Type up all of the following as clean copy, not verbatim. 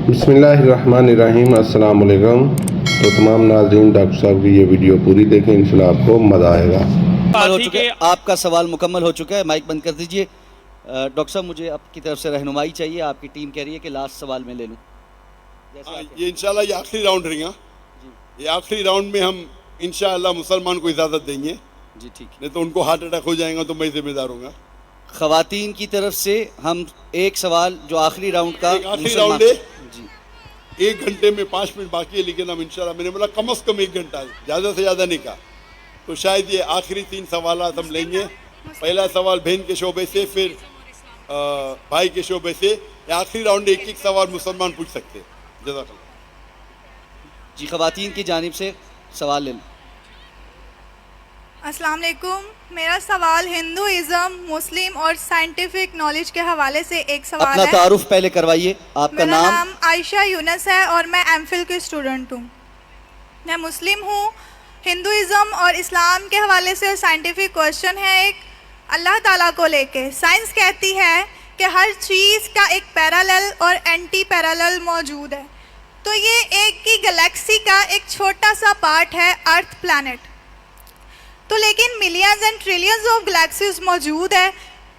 बिस्मिल्लाहिर्रहमानिर्रहीम। अस्सलाम वालेकुम। तो तमाम नाज़रीन डॉक्टर साहब की ये वीडियो पूरी देखें, इंशाल्लाह आपको मज़ा आएगा। मुकम्मल हो चुका है, आपका सवाल मुकम्मल हो चुका है, माइक बंद कर दीजिए। डॉक्टर साहब मुझे आपकी तरफ से रहनुमाई चाहिए, आपकी टीम कह रही है कि लास्ट सवाल मैं ले लूँ। जैसे आप ये इंशाल्लाह ये आखिरी राउंड रहेगा। ये आखिरी राउंड में हम इंशाल्लाह मुसलमान को इजाज़त देंगे, जी ठीक है। नहीं तो उनको हार्ट अटैक हो जाएगा तो मैं जिम्मेदार हूँगा। ख़वातीन की तरफ से हम एक सवाल जो आखिरी राउंड का एक आखिरी मुसलमान- राउंड है। जी 1 घंटे में 5 मिनट बाकी है, लेकिन हम इंशाल्लाह, मैंने बोला कम से कम 1 घंटा, ज़्यादा से ज़्यादा नहीं कहा। तो शायद ये आखिरी 3 सवाल हम लेंगे। पहला सवाल बहन के शोबे से, फिर भाई के शोबे से। ये आखिरी राउंड एक एक सवाल मुसलमान पूछ सकते हैं। जज़ाकल्लाह। जी ख़वातीन की जानिब से सवाल ले लूँ। अस्सलाम वालेकुम। मेरा सवाल हिंदुइज़्म, मुस्लिम और साइंटिफिक नॉलेज के हवाले से एक सवाल अपना है। तारुफ पहले करवाइए, आपका मेरा नाम। नाम आयशा यूनस है और मैं एमफिल की स्टूडेंट हूँ। मैं मुस्लिम हूँ। हिंदुइज़्म और इस्लाम के हवाले से साइंटिफिक क्वेश्चन है एक, अल्लाह ताला को लेके। साइंस कहती है कि हर चीज़ का एक पैरेलल और एंटी पैरेलल मौजूद है। तो ये एक ही गैलेक्सी का एक छोटा सा पार्ट है, अर्थ प्लैनेट। तो लेकिन millions and trillions of galaxies मौजूद है।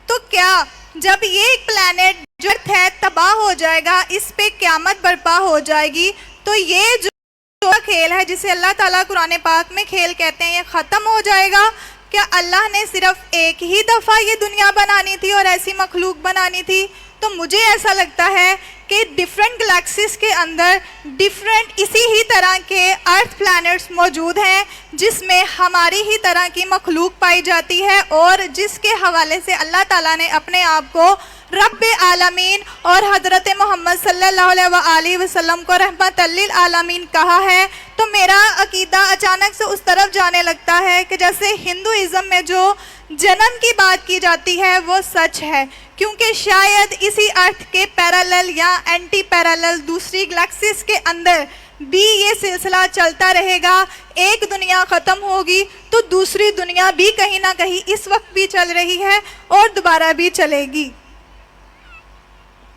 तो क्या जब ये एक प्लैनेट जो अर्थ है तबाह हो जाएगा, इस पे क़यामत बर्पा हो जाएगी, तो ये जो खेल है जिसे अल्लाह ताला कुरान पाक में खेल कहते हैं, ये ख़त्म हो जाएगा? क्या अल्लाह ने सिर्फ एक ही दफ़ा ये दुनिया बनानी थी और ऐसी मखलूक बनानी थी? तो मुझे ऐसा लगता है कि डिफरेंट गैलेक्सीज के अंदर डिफरेंट इसी ही तरह के अर्थ प्लैनेट्स मौजूद हैं, जिसमें हमारी ही तरह की मखलूक पाई जाती है और जिसके हवाले से अल्लाह ताला ने अपने आप को रब्बे आलमीन और हज़रत मोहम्मद सल्लल्लाहु अलैहि वसल्लम को रहमतल लिल आलमीन कहा है। तो मेरा अकीदा अचानक से उस तरफ जाने लगता है कि जैसे हिंदुइज़्म में जो जन्म की बात की जाती है वो सच है, क्योंकि शायद इसी अर्थ के पैरेलल या एंटी पैरेलल दूसरी गैलेक्सीज के अंदर भी ये सिलसिला चलता रहेगा। एक दुनिया ख़त्म होगी तो दूसरी दुनिया भी कहीं ना कहीं इस वक्त भी चल रही है और दोबारा भी चलेगी।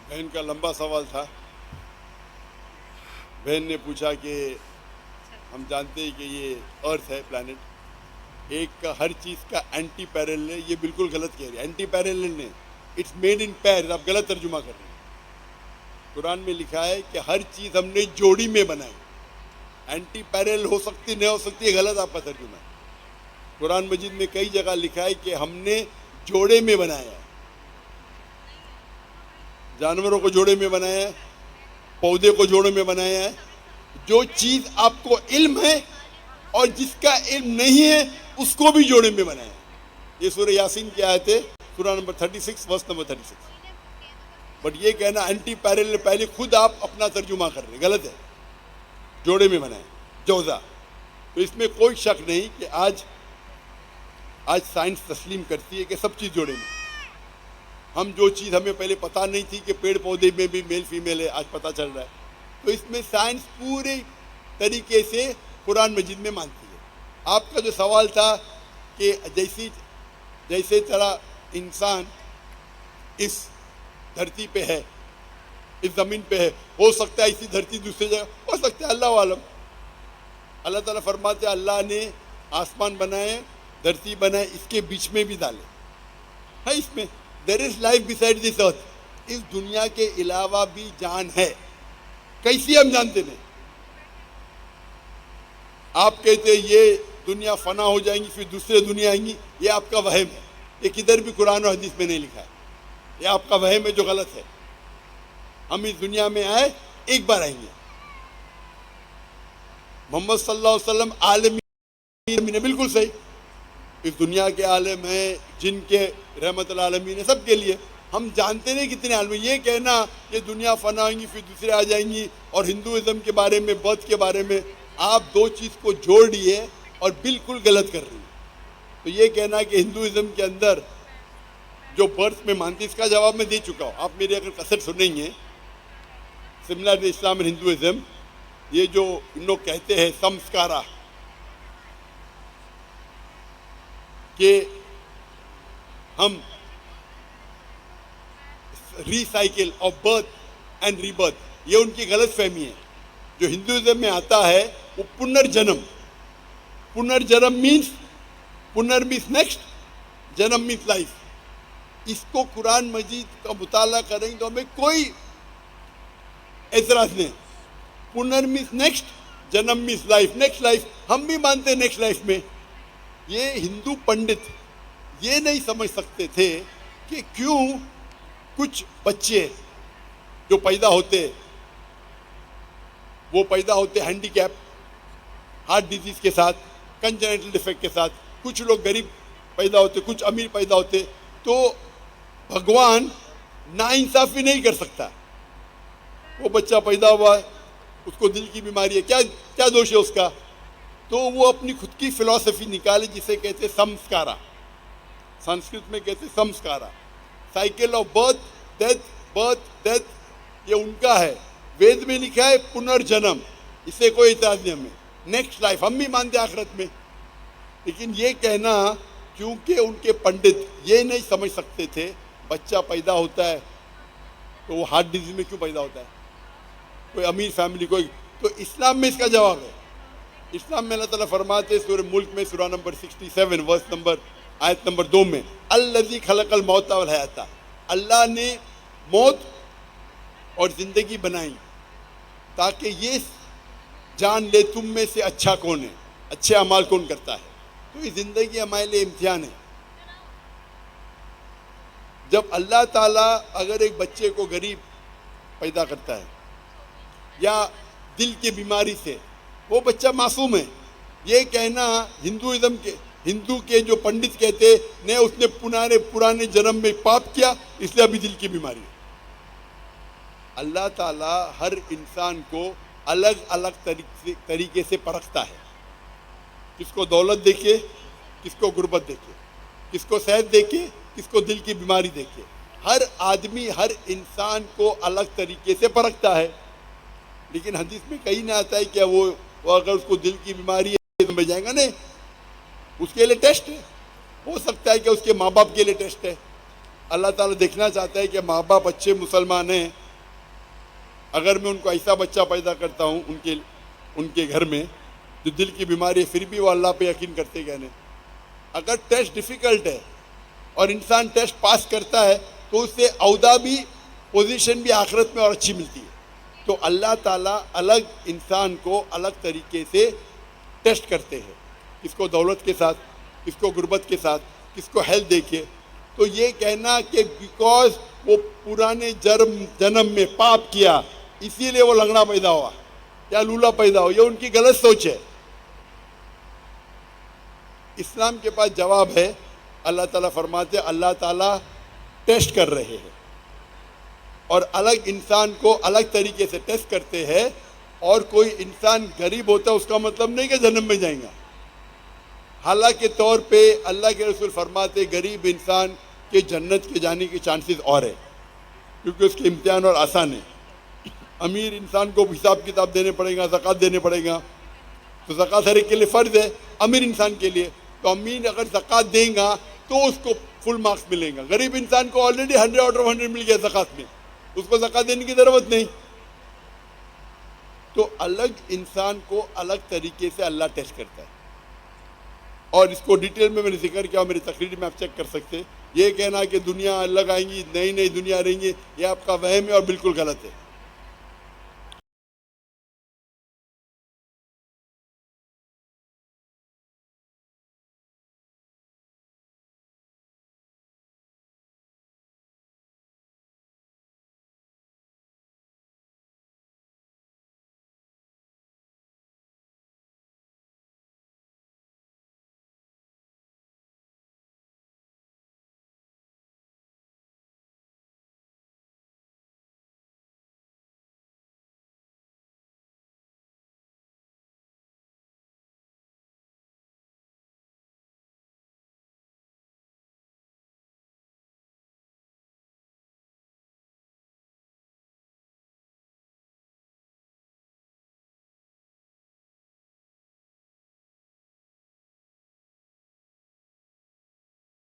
बहन का लंबा सवाल था। बहन ने पूछा कि हम जानते हैं कि ये अर्थ है प्लैनेट, एक का हर चीज़ का एंटी पैरेलल है। ये बिल्कुल गलत कह रही है, एंटी पैरेलल नहीं, इट्स मेड इन पैर। आप गलत तर्जुमा कर रहे हैं। कुरान में लिखा है कि हर चीज़ हमने जोड़ी में बनाई। एंटी पैरेलल हो सकती नहीं हो सकती, है गलत आपका तर्जुमा है। कुरान मजीद में कई जगह लिखा है कि हमने जोड़े में बनाया है। जानवरों को जोड़े में बनाया है, पौधे को जोड़े में बनाया है। जो चीज़ आपको इल्म है और जिसका इल्म नहीं है उसको भी जोड़े में बनाया है। ये सूरह यासीन की आयत है, सूरह नंबर 36 वर्स नंबर 36। बट ये कहना एंटी पैरेलल, पहले खुद आप अपना तर्जुमा कर रहे हैं, गलत है। जोड़े में बनाए, जोजा। तो इसमें कोई शक नहीं कि आज साइंस तस्लीम करती है कि सब चीज़ जोड़े में। हम जो चीज़ हमें पहले पता नहीं थी कि पेड़ पौधे में भी मेल फीमेल है, आज पता चल रहा है। तो इसमें साइंस पूरे तरीके से कुरान मजीद में मानती है। आपका जो सवाल था कि जैसे तरह इंसान इस धरती पे है, इस ज़मीन पे है, हो सकता है इसी धरती दूसरी जगह हो सकता है, अल्लाह वालम। अल्लाह ताला फरमाते हैं अल्लाह ने आसमान बनाए, धरती बनाए, इसके बीच में भी डाले है। इसमें there is life beside this earth. इस दुनिया के अलावा भी जान है। कैसी हम जानते नहीं। आप कहते हैं ये दुनिया फना हो जाएंगी फिर दूसरे दुनिया आएंगी, ये आपका वहम है। ये किधर भी कुरान और हदीस में नहीं लिखा है। ये आपका वहम है जो गलत है। हम इस दुनिया में आए, एक बार आएंगे। मोहम्मद सल्लल्लाहु अलैहि वसल्लम आलमीन है, बिल्कुल सही। इस दुनिया के आलम हैं, जिनके रहमतुल आलमीन है, सबके लिए। हम जानते नहीं कितने आलम। ये कहना ये दुनिया फना होंगी फिर दूसरे आ जाएंगी, और हिंदुइज्म के बारे में, बौद्ध के बारे में आप दो चीज़ को जोड़ दिए और बिल्कुल गलत कर रही है। तो ये कहना कि हिंदुइज्म के अंदर जो बर्थ में मानती, इसका जवाब मैं दे चुका हूँ। आप मेरी अगर कसर सुनेंगे, सिमिलर इस्लाम एंड हिंदुइज्म, ये जो इन लोग कहते हैं संस्कारा, कि हम recycle of birth and rebirth, یہ ان کی غلط فہمی ہے. جو ہندوازم میں آتا ہے وہ پنرجنم مینس نیکسٹ, جنم مینس لائف. اس کو قرآن مجید کا مطالعہ کریں گے تو ہمیں کوئی اعتراض نہیں. پنر مینس نیکسٹ, جنم مینس لائف, نیکسٹ لائف ہم بھی مانتے ہیں نیکسٹ لائف میں. یہ ہندو پنڈت یہ نہیں سمجھ سکتے تھے کہ کیوں کچھ بچے جو پیدا ہوتے ہینڈی کیپ, ہارٹ ڈیزیز کے ساتھ, کنجنیٹل ڈیفیکٹ کے ساتھ, کچھ لوگ غریب پیدا ہوتے, کچھ امیر پیدا ہوتے, تو بھگوان ناانصافی نہیں کر سکتا. وہ بچہ پیدا ہوا ہے, اس کو دل کی بیماری ہے, کیا دوش ہے اس کا؟ تو وہ اپنی خود کی فلسفی نکالے جسے کہتے سمسکارا, سنسکرت میں کہتے سمسکارا. سائیکل آف برتھ ڈیتھ یہ ان کا ہے. وید میں لکھا ہے پنرجنم, اس سے کوئی اعتراض نہیں ہمیں. نیکسٹ لائف ہم بھی مانتے آخرت میں, لیکن یہ کہنا کیونکہ ان کے پنڈت یہ نہیں سمجھ سکتے تھے بچہ پیدا ہوتا ہے تو وہ ہارٹ ڈیزیز میں کیوں پیدا ہوتا ہے, کوئی امیر فیملی کوئی. تو اسلام میں اس کا جواب ہے. اسلام میں اللہ تعالیٰ فرماتے ہیں سورہ ملک میں سورہ نمبر 67 آیت نمبر 2 میں, الذی خلق الموت والحیات, اللہ نے موت اور زندگی بنائی تاکہ یہ جان لے تم میں سے اچھا کون ہے, اچھے اعمال کون کرتا ہے. تو یہ زندگی ہمارے لیے امتحان ہے. جب اللہ تعالیٰ اگر ایک بچے کو غریب پیدا کرتا ہے یا دل کی بیماری سے, وہ بچہ معصوم ہے. یہ کہنا ہندو کے جو پنڈت کہتے نہیں, اس نے پرانے جنم میں پاپ کیا اس لیے ابھی دل کی بیماری ہے. اللہ تعالیٰ ہر انسان کو الگ الگ طریقے سے پرکھتا ہے. کس کو دولت دیکھے, کس کو غربت دیکھے, کس کو صحت دیکھے, کس کو دل کی بیماری دیکھے. ہر آدمی ہر انسان کو الگ طریقے سے پرکھتا ہے. لیکن حدیث میں کہیں نہ آتا ہے کہ وہ اگر اس کو دل کی بیماری ہے تو میں جائے گا نہیں, اس کے لیے ٹیسٹ ہے. ہو سکتا ہے کہ اس کے ماں باپ کے لیے ٹیسٹ ہے. اللہ تعالیٰ دیکھنا چاہتا ہے کہ ماں باپ اچھے مسلمان ہیں, اگر میں ان کو ایسا بچہ پیدا کرتا ہوں ان کے گھر میں جو دل کی بیماری ہے, پھر بھی وہ اللہ پہ یقین کرتے گئے نہیں. اگر ٹیسٹ ڈیفیکلٹ ہے اور انسان ٹیسٹ پاس کرتا ہے تو اس سے عہدہ بھی, پوزیشن بھی آخرت میں اور اچھی ملتی ہے. تو اللہ تعالیٰ الگ انسان کو الگ طریقے سے ٹیسٹ کرتے ہیں, کس کو دولت کے ساتھ, کس کو غربت کے ساتھ, کس کو ہیلتھ دیکھے. تو یہ کہنا کہ بیکاز وہ پرانے جنم میں پاپ کیا اسی لیے وہ لنگڑا پیدا ہوا یا لولا پیدا ہوا, یہ ان کی غلط سوچ ہے. اسلام کے پاس جواب ہے. اللہ تعالیٰ فرماتے ہیں اللہ تعالیٰ ٹیسٹ کر رہے ہیں اور الگ انسان کو الگ طریقے سے ٹیسٹ کرتے ہیں. اور کوئی انسان غریب ہوتا ہے اس کا مطلب نہیں کہ جنم میں جائیں گا. حالانکہ طور پہ اللہ کے رسول فرماتے غریب انسان کے جنت کے جانے کے چانسز اور ہے, کیونکہ اس کے امتحان اور آسان ہے. امیر انسان کو حساب کتاب دینے پڑے گا, زکوٰۃ دینے پڑے گا, تو زکوٰۃ ہر ایک کے لیے فرض ہے, امیر انسان کے لیے. تو امیر اگر زکوٰۃ دیں گا تو اس کو فل مارکس ملیں گا. غریب انسان کو آلریڈی 100 آؤٹ آف 100 مل گیا زکوٰۃ میں, اس کو زکوٰۃ دینے کی ضرورت نہیں. تو الگ انسان کو الگ طریقے سے اللہ ٹیسٹ کرتا ہے. اور اس کو ڈیٹیل میں نے ذکر کیا, میری تقریر میں آپ چیک کر سکتے. یہ کہنا کہ دنیا الگ آئیں گی, نئی دنیا رہیں گی, یہ آپ کا وہم ہے اور بالکل غلط ہے.